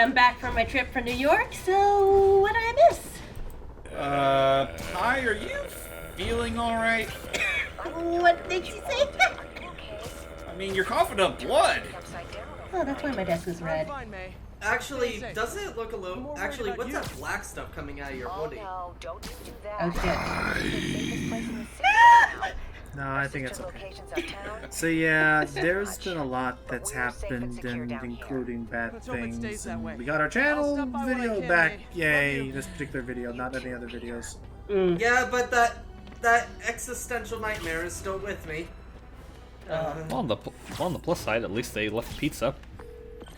I'm back from my trip from New York, so what did I miss? Hi, are you feeling alright? What makes you say that? I mean, you're coughing up blood. Oh, that's why my desk is red. Actually, doesn't it look a little... Actually, what's that black stuff coming out of your hoodie? No, don't you do that. Oh, shit. No, I think it's okay. So yeah, there's been a lot that's happened, and including bad things. And we got our channel video back. Yay! This particular video, not any other videos. Yeah, but that existential nightmare is still with me. Well, on the plus side, at least they left pizza.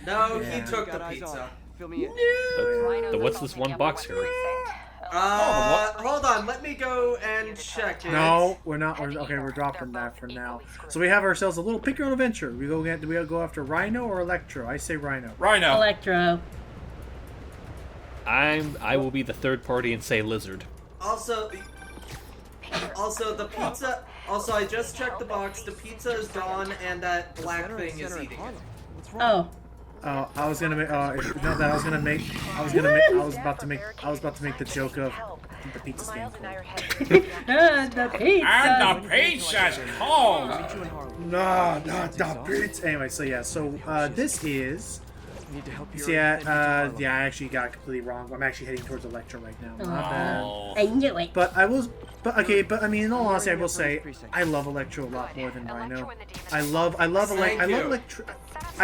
No, he took the pizza. The what's this one box here? Hold on, let me go and check it. No, we're not. We're dropping that for now. So we have ourselves a little pick your own adventure. Do we go after Rhino or Electro? I say Rhino. Rhino. Electro. I will be the third party and say Lizard. Also the pizza. Also, I just checked the box. The pizza is gone, and that black thing is eating it. Oh. I was gonna make. I was about to make the joke of the pizza stand. The pizza. And the pizza's cold. No, not the pizza. Anyway, so yeah, this is. Yeah, I actually got it completely wrong. I'm actually heading towards Electro right now. Not bad. I knew it. But I mean, in all honesty, I will say I love Electro a lot more than Rhino. I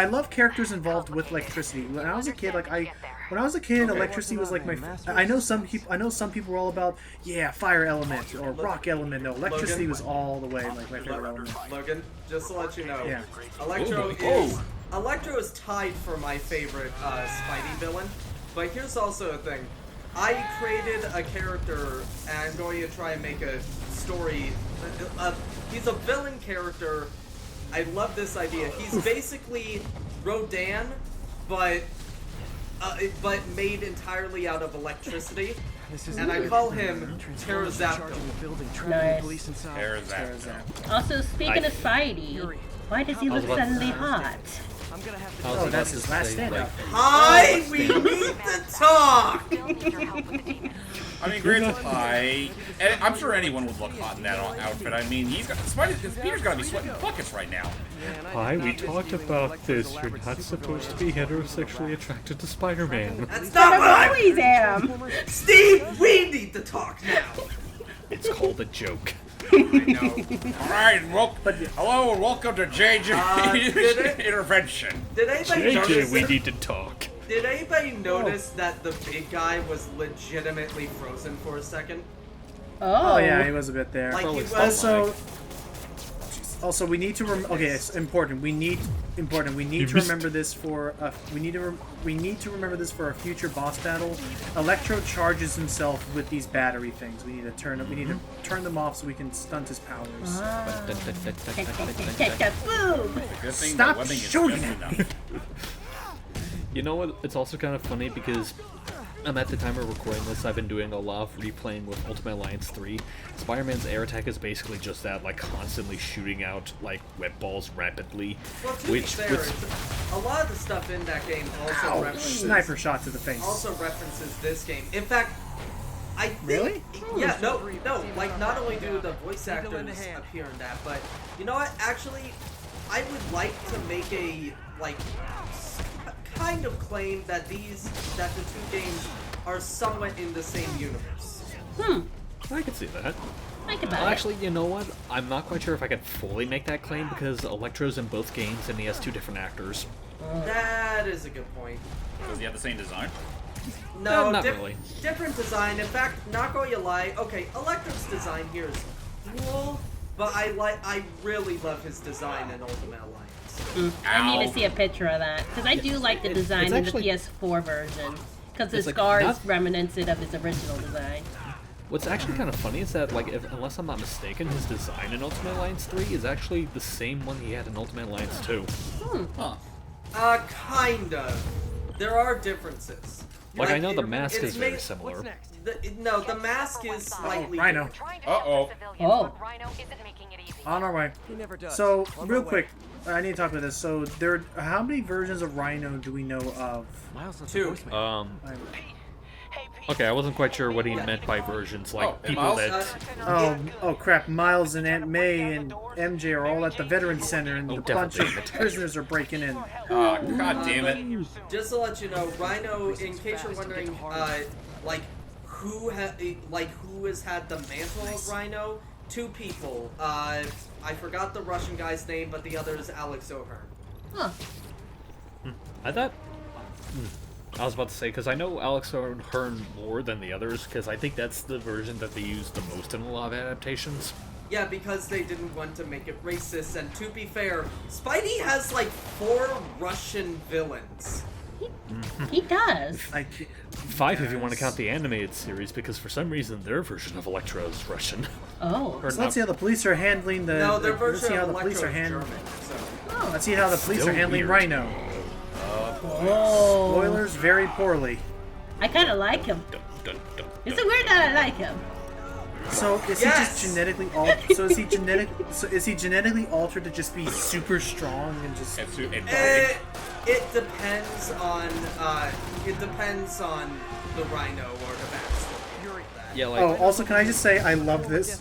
love characters involved with electricity. When I was a kid, electricity was like my. I know some people were all about fire element or rock element. No, electricity was all the way like my favorite element. Logan, just to let you know, Yeah. Electro is tied for my favorite Spidey villain. But here's also a thing. I created a character, and I'm going to try and make a story. He's a villain character. I love this idea. He's basically Rodan, but made entirely out of electricity. And I call him Pterodactyl. Nice. Pterodactyl. Also, speaking of Spidey, why does he look suddenly hot? Oh, that's his last stand-up. Hi, we need to talk! I mean, granted, I'm sure anyone would look hot in that outfit. I mean, Peter's gotta be sweating buckets right now. Hi, we talked about this. You're not supposed to be heterosexually attracted to Spider-Man. That's not what I always am. Steve, we need to talk now! It's called a joke. Alright, hello and welcome to JJ Intervention. Did anybody notice we need to talk. Did anybody notice that the big guy was legitimately frozen for a second? Oh. Oh yeah, he was a bit there. Like he was Also, we need to okay. It's important. We need to remember this for we need to remember this for a future boss battle. Electro charges himself with these battery things. We need to turn them off so we can stunt his powers. Stop shooting him! You know what? It's also kind of funny because at the time of recording this, I've been doing a lot of replaying with Ultimate Alliance 3. Spider-Man's air attack is basically just that, like, constantly shooting out, like, web balls rapidly. Well, to be fair, a lot of the stuff in that game also references... Sniper shot to the face. Also references this game. In fact, I think... Really? Yeah, no, like, not only do the voice actors appear in that, but, you know what, actually, I would like to make a, like... kind of claim that the two games are somewhat in the same universe. I can see that. Think about Well, it. actually, you know what? I'm not quite sure if I can fully make that claim because Electro's in both games and he has two different actors. That is a good point. Does he have the same design? No, not really. Different design. In fact, not going to lie. Okay, Electro's design here is cool, but I really love his design in Ultimate Alliance. I need to see a picture of that because I do like the design in the PS4 version because the scar is reminiscent of his original design. What's actually kind of funny is that, like, unless I'm not mistaken, his design in Ultimate Alliance 3 is actually the same one he had in Ultimate Alliance 2. Kind of. There are differences. Like, I know the mask is very similar. The mask is slightly Rhino. Uh-oh. Oh. On our way. So, real quick, I need to talk about this. So how many versions of Rhino do we know of? Two. Okay, I wasn't quite sure what he meant by versions, like people Miles? that. Oh crap! Miles and Aunt May and MJ are all at the Veterans Center, and a bunch of prisoners are breaking in. Oh, god damn it. Just to let you know, Rhino, in case you're wondering, who has had the mantle of Rhino? Two people. I forgot the Russian guy's name, but the other is Alex O'Hearn. Huh. I thought. I was about to say, because I know Alex O'Hearn more than the others, because I think that's the version that they use the most in a lot of adaptations. Yeah, because they didn't want to make it racist, and to be fair, Spidey has like 4 Russian villains. He does. 5 if you want to count the animated series, because for some reason their version of Elektra is Russian. Oh. So let's see how the police are handling the. No, their let's see version how of the police Electro are is handling. German. So. Oh. Let's see how the police Still are handling weird. Rhino. Oh. Spoilers, very poorly. I kind of like him. Dun, dun, dun, Is dun. it weird that I like him? So is Yes! he just genetically altered? So is he genetically altered to just be super strong and just? It depends on the Rhino or the backstory. Yeah, like. Oh, also, can I just say I love this?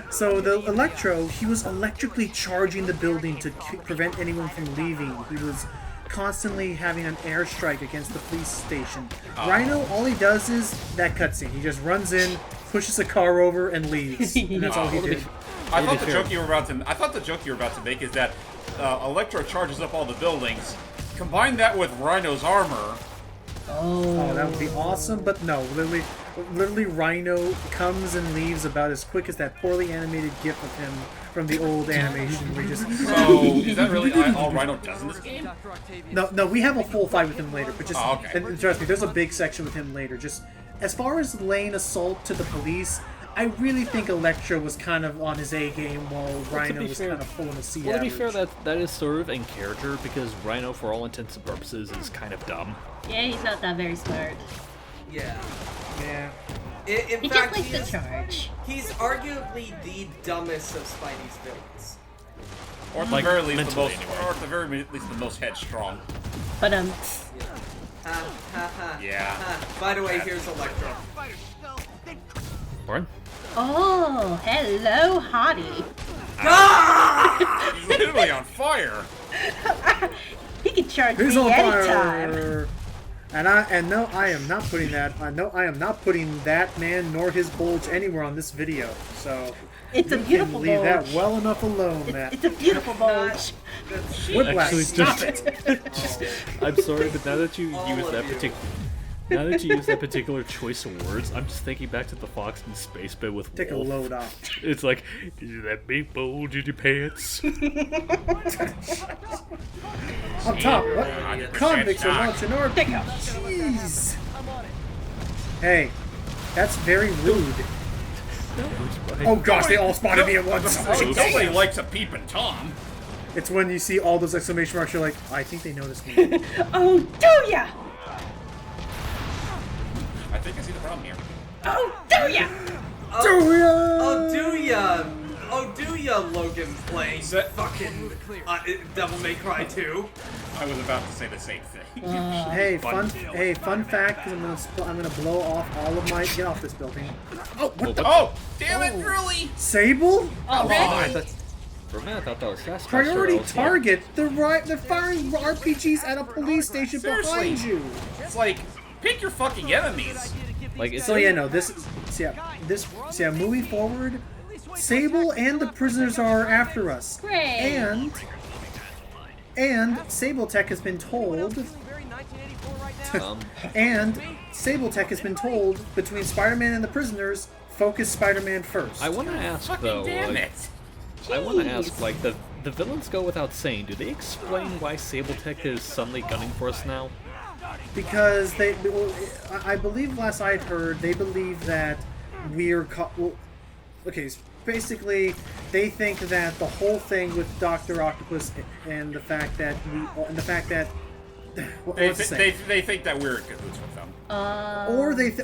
So the Electro, he was electrically charging the building to prevent anyone from leaving. He was constantly having an airstrike against the police station. Rhino, all he does is that cutscene. He just runs in, pushes a car over, and leaves. And that's all he did. I thought the joke you were about to make is that Electro charges up all the buildings. Combine that with Rhino's armor. Oh, that would be awesome, but no, literally Rhino comes and leaves about as quick as that poorly animated gif of him from the old animation where he just... So, is that really all Rhino does in this game? No, we have a full fight with him later, but just... Oh, okay. And trust me, there's a big section with him later. Just, as far as laying assault to the police, I really think Electro was kind of on his A game while Rhino was kind of pulling a C Well, to be fair, average. that is sort of in character, because Rhino, for all intents and purposes, is kind of dumb. Yeah, he's not that very smart. Yeah. Yeah. In He fact, just likes to charge. he's arguably the dumbest of Spidey's villains. Or at the Like, very least mentally, anyway. or at the very least the most headstrong. But Ha ha ha. Yeah. Ha. By the way, here's Electro. Warren? oh, hello, hottie. He's literally on fire. He can charge He's me on anytime. fire! And no, I am not putting that. No, I am not putting that man nor his bulge anywhere on this video. So It's a you beautiful can leave that bulge. well enough alone, Matt. It's a beautiful bulge. Whiplash, Actually, stop just- it! I'm sorry, but now that you All use of that you. particular choice of words, I'm just thinking back to the Fox in Space bit with Take a Wolf. load off. It's like, is that big bulge in your pants? Up top, what? 100% Convicts are shock. launching our... Jeez! Hey, that's very rude. Oh gosh, they all spotted me at once. Nobody likes a peeping Tom. It's when you see all those exclamation marks, you're like, I think they noticed me. Oh, do ya? I think I see the problem here. Oh, do ya? Do ya? Oh, do ya? Oh, do ya, Logan playing Set- fucking Devil May Cry 2? I was about to say the same thing. Hey, fun fact, because I'm gonna blow off all of my... Get off this building. Oh, what the... Oh, damn it, really? Sable? Oh, really? For a minute, I thought that was fast. Priority target. They're firing RPGs at a police station Seriously. behind you. It's like, pick your fucking enemies. Like, it's So yeah, no, moving forward, Sable and the prisoners are after us. Great. And Sable Tech has been told, and Sable Tech has been told, between Spider-Man and the prisoners, focus Spider-Man first. I want to ask Fucking though. damn like, it. I want to ask, like, the villains go without saying. Do they explain why Sabletech is suddenly gunning for us now? Because I believe last I'd heard, they believe that basically, they think that the whole thing with Dr. Octopus and the fact that They think that we're in cahoots with them.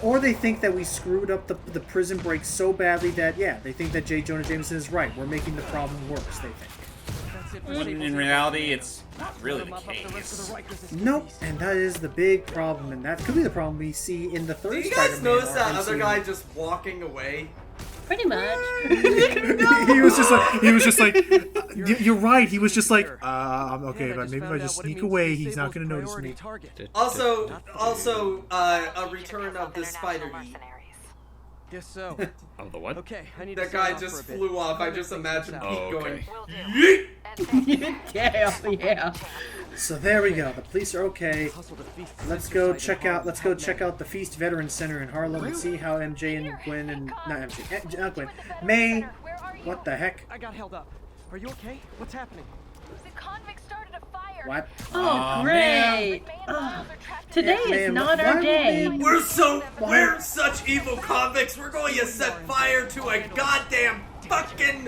Or they think that we screwed up the prison break so badly that they think that J. Jonah Jameson is right. We're making the problem worse. They think. When in reality, it's not really the case. Nope, and that is the big problem, and that could be the problem we see in the third Do you Spider-Man. guys notice that MCU. other guy just walking away? Pretty much. He was just like, you're right. He was just like, okay, but maybe if I just sneak away, he's not going to notice me. Also, a return of the Spider-Geek. Guess so. Oh, the what? Okay, I need That guy just flew off. I just imagine Pete going, Damn, yeah. So there we go. The police are okay. Let's go check out the Feast Veteran Center in Harlem and see how MJ and Gwen and not Gwen, May. What the heck? I got held up. Are you okay? What's happening? The convict started a fire. What? Oh, great. Oh, today is ma'am, not why our would day. we're such evil convicts. We're going to set fire to a goddamn fucking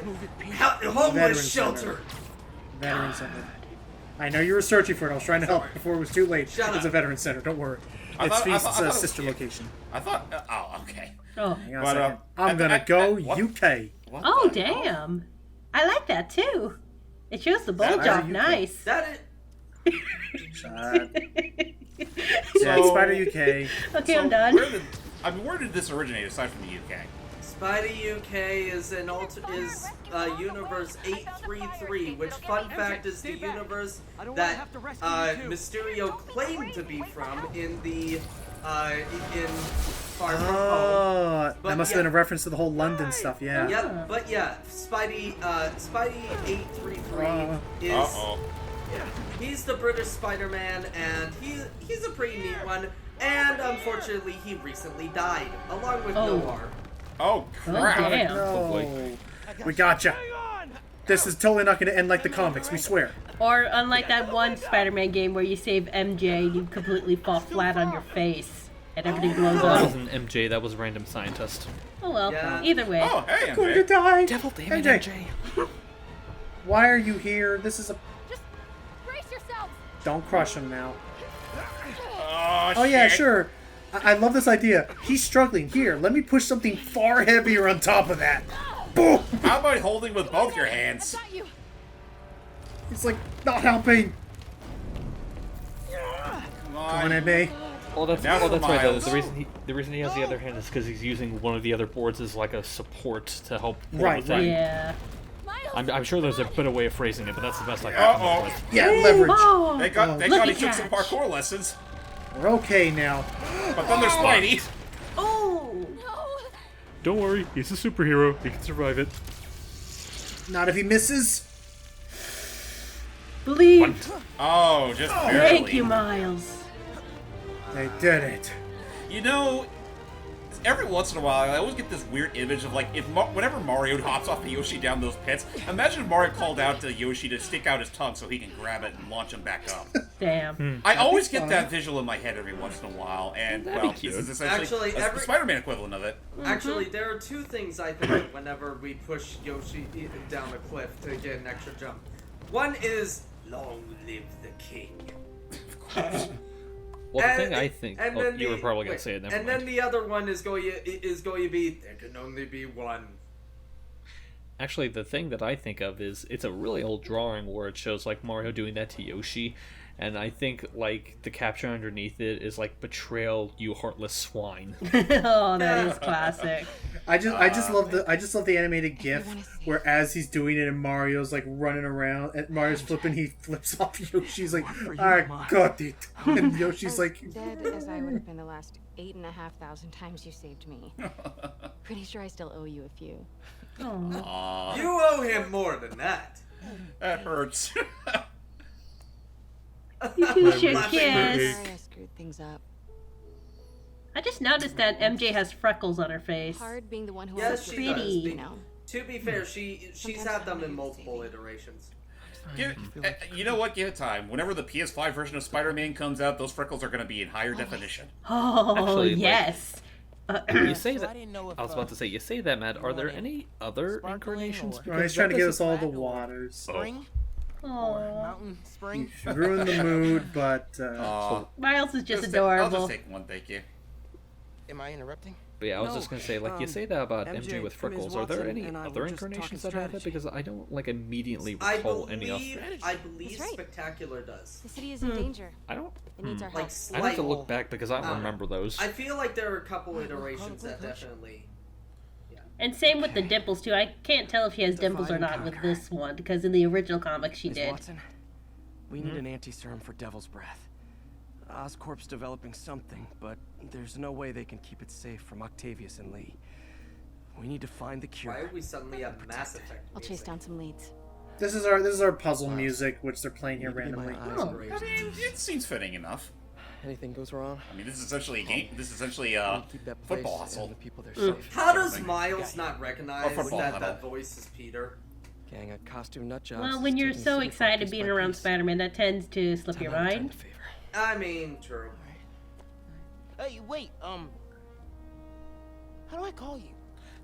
homeless Veteran shelter. Center. Veteran Center. I know you were searching for it. I was trying to help before it was too late. Shut It's up. a Veteran Center. Don't worry. I It's thought- I Feast's thought it was- sister location. I thought. Oh, okay. Oh, Hang on a But, second. I'm gonna go what? UK. What oh the hell? damn. I like that too. It shows the That- bulge off you nice. That is. Yeah, it's Spider UK. Okay, So I'm done. where did this originate aside from the UK? Spidey UK is universe 833, which fun fact is the universe that Mysterio claimed to be from in the in Far From Home. Oh, But that must have been a reference to the whole London stuff. Yeah. Yep, but yeah, Spidey 833 is Uh-oh. he's the British Spider-Man, and he's a pretty neat one. And unfortunately, he recently died, along with Oh. Noir. Oh, crap. damn. No. We gotcha. This is totally not going to end like the comics. We swear. Or unlike that one Spider-Man game where you save MJ, you completely fall flat on your face and everything blows That up. wasn't MJ, that was a random scientist. Oh well, Yeah. either way. Oh, hey, I'm going to MJ. die. Devil damn it, MJ. Why are you here? This is a... Just brace yourselves. Don't crush him now. Oh, Yeah, shit. sure. I love this idea. He's struggling. Here, let me push something far heavier on top of that. Boom! How about holding with both your hands? Got you. He's like, not helping. Come Come on. on, MA. Well, that's Now for right. Though. Miles. The reason he has the other hand is because he's using one of the other boards as like a support to help. pull Right, the right. thing. Yeah. I'm sure there's a better way of phrasing it, but that's the best I can come up Uh-oh. with. Yeah, leverage. Oh, Thank God he Lucky took some catch. parkour lessons. We're okay now. But then there's Spidey. oh. No. Don't worry, he's a superhero. He can survive it. Not if he misses. Believe. Oh, just barely. Thank you, Miles. They did it. You know, every once in a while, I always get this weird image of like, whenever Mario hops off the Yoshi down those pits, imagine if Mario called out to Yoshi to stick out his tongue so he can grab it and launch him back up. Damn. I always get that visual in my head every once in a while, and well, this cute. is essentially Actually, a Spider-Man equivalent of it. Actually, there are two things I think of whenever we push Yoshi down a cliff to get an extra jump. One is, long live the king. Well, the And- thing I think. and Oh, then you were the- probably gonna wait, say it. Never And mind. then the other one is going to be, there can only be one. Actually, the thing that I think of is it's a really old drawing where it shows like Mario doing that to Yoshi, and I think like the caption underneath it is like "Betrayal, you heartless swine." Oh, that is classic. I just love the animated GIF where as he's doing it and Mario's like running around and Mario's flipping, he flips off Yoshi's like, I got it, and Yoshi's like, Dead as I would have been the last 8,500 times you saved me. Pretty sure I still owe you a few. Oh. Aw, You owe him more than that. that hurts. You two should Laughing kiss. Sorry I screwed things up. I just noticed that MJ has freckles on her face. Hard being the one who Yes, owns she the does. Pretty. you know. To be fair, she's had them in multiple iterations. You know what? Give it time. Whenever the PS5 version of Spider-Man comes out, those freckles are going to be in higher definition. Oh, Actually, like- yes. You say So that. I didn't know if, I was about to say, you say that, Matt. Are there any other sparkling incarnations? or- oh, he's Because trying to that give us doesn't- all the waters. spring? Aww. Mountain Spring. You ruined the mood, but Miles is just I'll adorable. just take one, thank you. Am I interrupting? But yeah, I was No, just gonna say, like, you say that about MJ with Ms. freckles. Are there Watson any and I other were just talking incarnations that have it? strategy. Because I don't, like, immediately I recall any of believe them. That's right. Spectacular does. The city is in danger. I don't... It needs our help. Like I'd slight. have to look back because I don't remember those. I feel like there are a couple iterations that definitely. And same with the dimples too. I can't tell if she has dimples or not with this one because in the original comic she Ms. did. Watson, we need an anti-serum for Devil's Breath. Oscorp's developing something, but there's no way they can keep it safe from Octavius and Lee. We need to find the cure. Why are we suddenly a Mass Effect? I'll chase down some leads. this is our puzzle music, which they're playing here randomly. Oh. I mean, it seems fitting enough. Anything goes wrong, I mean, this is essentially a game. This is essentially we a keep that place football and hustle. the people there safe. How does Something. Miles not recognize football that huddle. that voice is Peter? Gang of costume nut jobs. Well, when you're taking the so city excited piece being by around piece. Spider-Man, that tends to slip your Time to return mind. the favor. I mean, true. Hey, wait, how do I call you?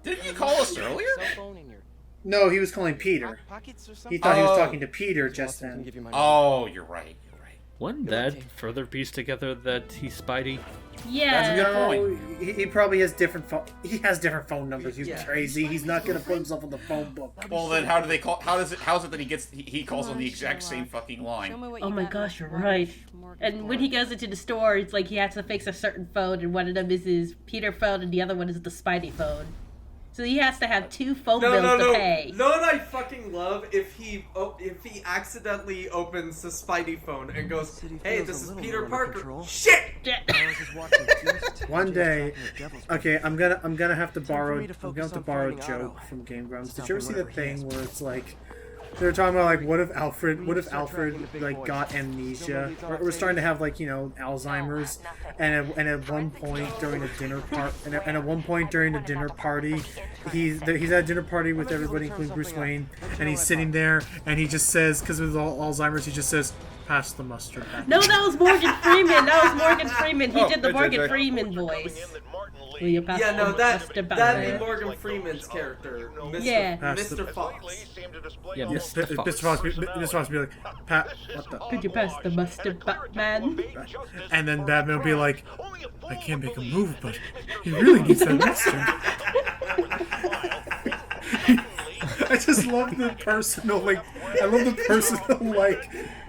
Didn't you call us earlier? Cell phone in your No, he was calling Peter. pockets or He something? thought he was Oh. talking to Peter Ms. just Watson can then. give you my Oh, you're right. You're right. Wouldn't You're that okay. further piece together that he's Spidey? Yeah. Good No, point. he probably has different phone. He has different phone numbers. He's Yeah. crazy. He's not gonna put himself on the phone book. Well, then how do they call? How is it that he calls on the exact same fucking Show line? me what Oh you my got gosh, left you're for right. Mortgage And when he board. goes into the store, it's like he has to fix a certain phone, and one of them is his Peter phone, and the other one is the Spidey phone. So he has to have two phone bills to pay. No one I fucking love if he accidentally opens the Spidey phone and goes, City "Hey, feels this a is little Peter more under Parker." control. Shit! Miles is watching Beast, One MJ's day- tracking the Devil's Breath. Okay, I'm gonna have to Time for borrow. me to I'm gonna focus have to on borrow a finding joke Otto. from Game Grumps. Did Stop you ever him see the wherever he is. thing where it's like they were talking about like what if Alfred We need to start tracking the big like boys. got amnesia? Somebody thought We're starting to they- have like Alzheimer's, and at one point during a dinner part, and at one point during the dinner party, he's at a dinner party with everybody, including Bruce Wayne, and he's sitting there, and he just says, because of Alzheimer's, he just says, "Pass the mustard back." No, that was Morgan Freeman. That was Morgan Freeman. He Oh, did the hey, Morgan JJ. Freeman voice. Will you pass Yeah, no, the that'd mustard back be there? Morgan Freeman's character, Mr. Yeah. Mr. Fox. Yeah, Yes, Mr. Fox. Mr. Fox be like, "Pat, what the?" Could you pass the mustard back, man? And then Batman will be like, "I can't make a move, but he really needs that mustard." I just love the personal, I love the personal,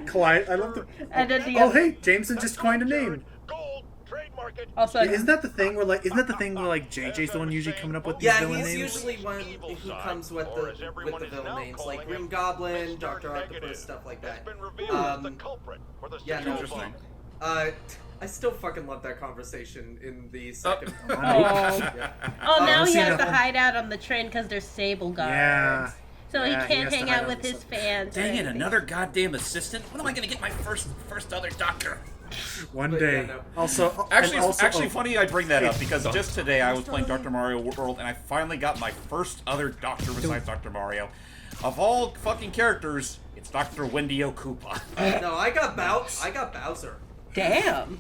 client. I love the. And then the Oh, other- hey, Jameson just coined a name. Also, Isn't that the thing where JJ's the one usually coming up with these Yeah, villain he's names? usually one who comes with the villain names, like Green Goblin, Dr. Octopus, stuff like that. Yeah, no. Interesting. I still fucking love that conversation in the second. oh, Yeah. oh, now he see has that to one. hide out on the train because there's Sable guards. Yeah. So Yeah, he he can't has to hang hide out out with with his some- fans. or Dang it! anything. Another goddamn assistant. When am I gonna get my first other doctor? One But, day. yeah, no. Also, Actually, and it's actually funny I bring that up because Hey, just today I was playing Dr. Mario World and I finally got my first other doctor besides Dr. Mario. Of all fucking characters, it's Dr. Wendy Koopa. No, I got Bowser. Damn.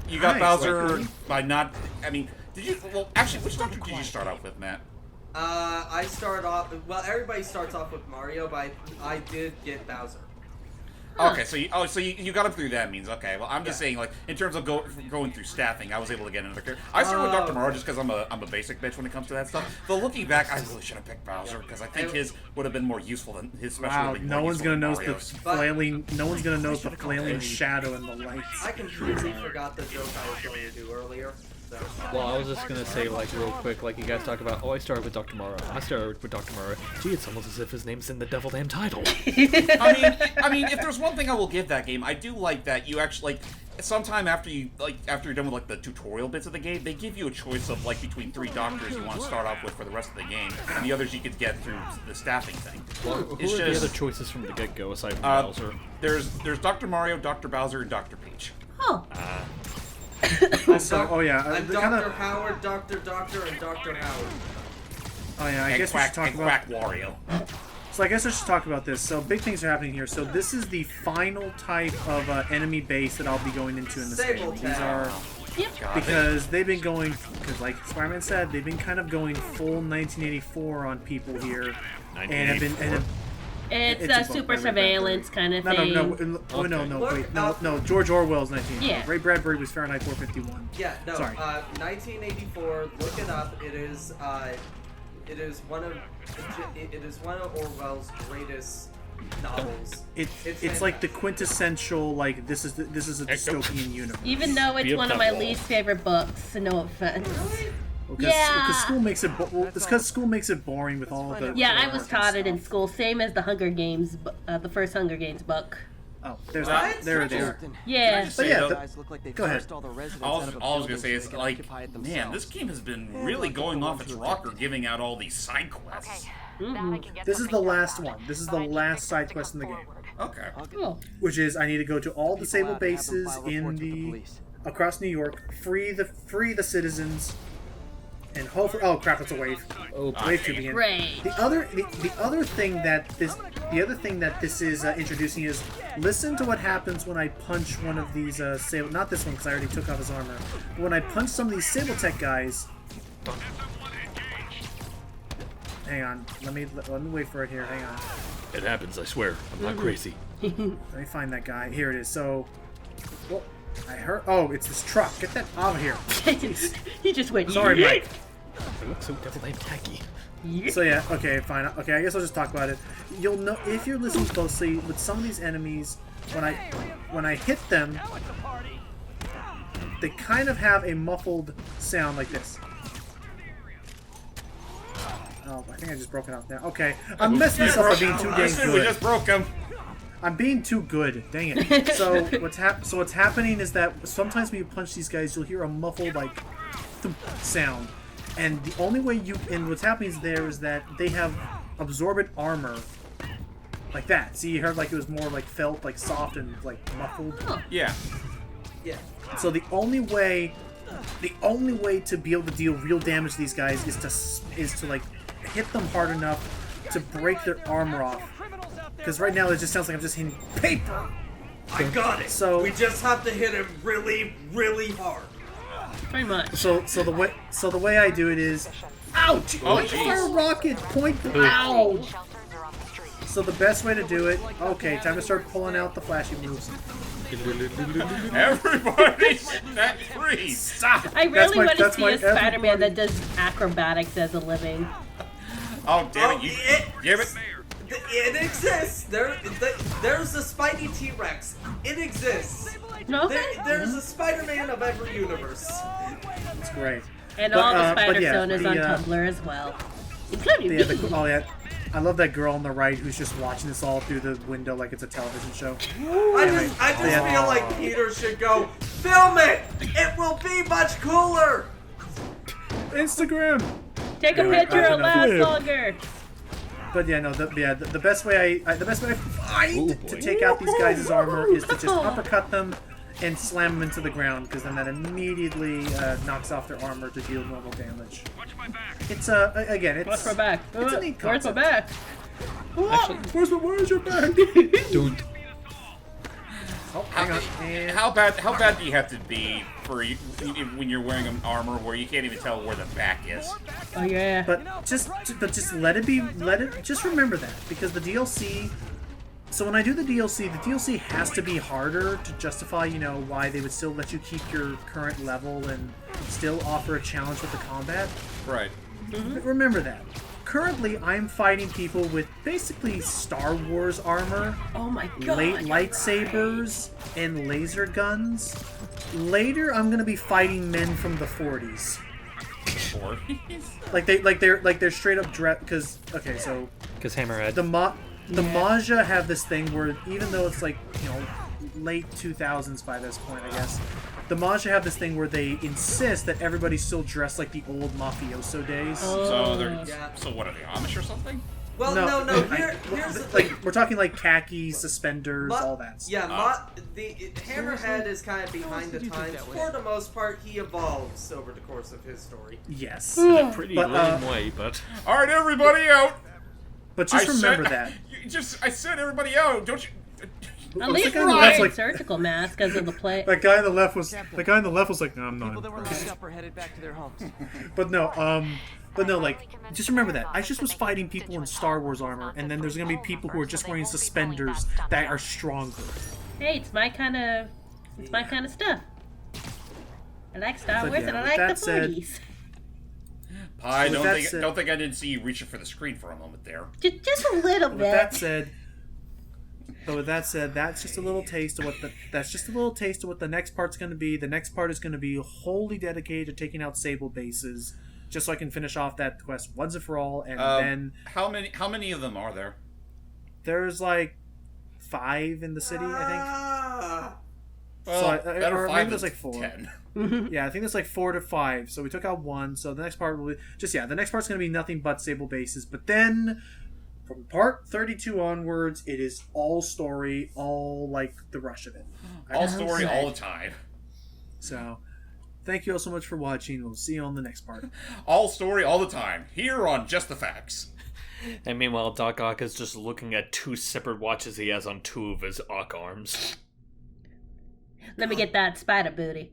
You got Nice, Bowser like- by not. I mean, did you? Well, actually, which doctor did you start off with, Matt? I start off. Well, everybody starts off with Mario, but I did get Bowser. Okay, so you got him through that means okay. Well, I'm just Yeah. saying like in terms of going through staffing, I was able to get another character. I started with Dr. Mario just because I'm a basic bitch when it comes to that stuff. But looking back, I really should have picked Bowser because I think his would have been more useful than his special. wow, would be no more one's useful gonna than notice Mario's. the flailing. No one's gonna notice the flailing shadow in the lights. I completely forgot the joke I was going to do earlier. So. Well, I was just gonna say, real quick, you guys talk about, oh, I started with Dr. Morrow. I started with Dr. Morrow. Gee, it's almost as if his name's in the devil damn title. I mean, if there's one thing I will give that game, I do like that you actually sometime after you're done with the tutorial bits of the game, they give you a choice of between 3 doctors you want to start off with for the rest of the game, and the others you could get through the staffing thing. Well, who are the other choices from the get-go aside from Bowser? There's Dr. Mario, Dr. Bowser, and Dr. Peach. Oh. Also, oh yeah, I'm the Dr. kinda- Howard, Dr. Doctor, and Dr. Howard. Oh yeah, I And guess we should Quack, talk and about. Quack Wario. So I guess I should talk about this. So big things are happening here. So this is the final type of enemy base that I'll be going into in this game. Sable These are Yep. because they've been going, because like Spider-Man said, they've been kind of going full 1984 on people here, and have been It's a a book super by Ray surveillance kind of thing. No. George Orwell's 1984. Yeah. Ray Bradbury was Fahrenheit 451. Yeah, no. Sorry. 1984. Look it up. It is one of Orwell's greatest novels. It's like the quintessential like this is a dystopian universe. Even though it's one of my least favorite books, no offense. Because school makes it. It's because school makes it boring with all of the. Yeah, I was taught it in school, same as the Hunger Games, the first Hunger Games book. Oh, there's that. There. Yeah. But yeah, go ahead. All I was gonna say is like, man, this game has been really going off its rocker, giving out all these side quests. This is the last one. This is the last side quest in the game. Okay. Cool. Which is I need to go to all disabled bases across New York, free the citizens, and hopefully. Oh crap! It's a wave. Wave to begin. Great. The other thing that this is introducing is listen to what happens when I punch one of these not this one because I already took off his armor. But when I punch some of these Sabletech guys. Hang on. Let me wait for it here. Hang on. It happens, I swear. I'm not crazy. Let me find that guy. Here it is. So, well, I heard. Oh, it's this truck. Get that out of here. He just went. Sorry, Mike. It looks so devil-named tacky. So yeah, okay, fine. Okay, I guess I'll just talk about it. You'll know if you're listening closely with some of these enemies. When I hit them, they kind of have a muffled sound like this. Oh, I think I just broke it out there. Okay, I'm messing this up by being too dang good. We just broke him. I'm being too good. Dang it. So what's happening is that sometimes when you punch these guys, you'll hear a muffled like thump sound, and the only way what's happening is that they have absorbent armor like that. See, you heard like it was more like felt, like soft and like muffled. Yeah. Yeah. So the only way to be able to deal real damage to these guys is to like hit them hard enough to break their armor off. Because right now it just sounds like I'm just hitting paper. I got it. So we just have to hit him really, really hard. Pretty much. So the way I do it is, ouch! Oh, fire rocket point! Ow! So the best way to do it. Okay, time to start pulling out the flashy moves. Everybody, that free. Stop. I really want to see a Spider-Man that does acrobatics as a living. Oh damn it! Damn it! It exists. There's a Spidey T-Rex. It exists. Okay. There's a Spider-Man of every universe. It's great. And all the Spider Sonas on Tumblr as well, including me. I love that girl on the right who's just watching this all through the window like it's a television show. I just feel like Peter should go film it. It will be much cooler. Instagram. Take a picture. It'll last longer. But yeah, no, the best way I find to take out these guys' armor is to just uppercut them and slam them into the ground, because then that immediately knocks off their armor to deal normal damage. It's again, it's Watch my back. It's a neat Where's my concept. back? Actually, where's your back? Don't. Oh, hang on. And How bad do you have to be when you're wearing an armor where you can't even tell where the back is? Oh yeah. But just just remember that, because the DLC. So when I do the DLC has to be harder to justify, why they would still let you keep your current level and still offer a challenge with the combat. Right. Mm-hmm. Remember that. Currently, I'm fighting people with basically Star Wars armor, Oh my god. lightsabers, and laser guns. Later, I'm gonna be fighting men from the 40s. 40s? They're straight up dress. Because Hammerhead. The Maja have this thing where, even though it's like, late 2000s by this point, I guess, the Maja have this thing where they insist that everybody's still dressed like the old mafioso days. So what are they, Amish or something? Well, no. Here's the thing. We're talking like khakis, suspenders, all that stuff. Yeah, the Hammerhead is kind of behind the times. For the most part, he evolves over the course of his story. Yes. In a pretty lame way, but... Alright, everybody out! But just remember that. I said everybody out! Don't you... At least guy we're on the left's wearing like- surgical masks because of the play. That guy on the left was like, no, I'm not. People that were locked up are headed back to their homes. But no, like, just remember that. I just was fighting people in Star Wars armor, and then there's gonna be people who are just wearing suspenders that are stronger. Hey, it's my kind of stuff. I like Star But Wars yeah, and I with like that the said- 40s. I With don't that think said- don't think I didn't see you reaching for the screen for a moment there. Just a little With bit. that said, that's just a little taste of what the next part's going to be. The next part is going to be wholly dedicated to taking out Sable bases, just so I can finish off that quest once and for all. And then how many of them are there? there's like 5 in the city, I think. Well, So better or 5 maybe than there's like 4. 10. Yeah, I think there's like 4 to 5. So we took out 1. So the next part will be the next part's going to be nothing but Sable bases. But then from part 32 onwards, it is all story, all like the rush of it. All story, all the time. So, thank you all so much for watching. We'll see you on the next part. All story, all the time. Here on Just the Facts. And meanwhile, Doc Ock is just looking at 2 separate watches he has on 2 of his Ock arms. Let me get that spider booty.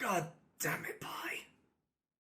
God damn it, Pie.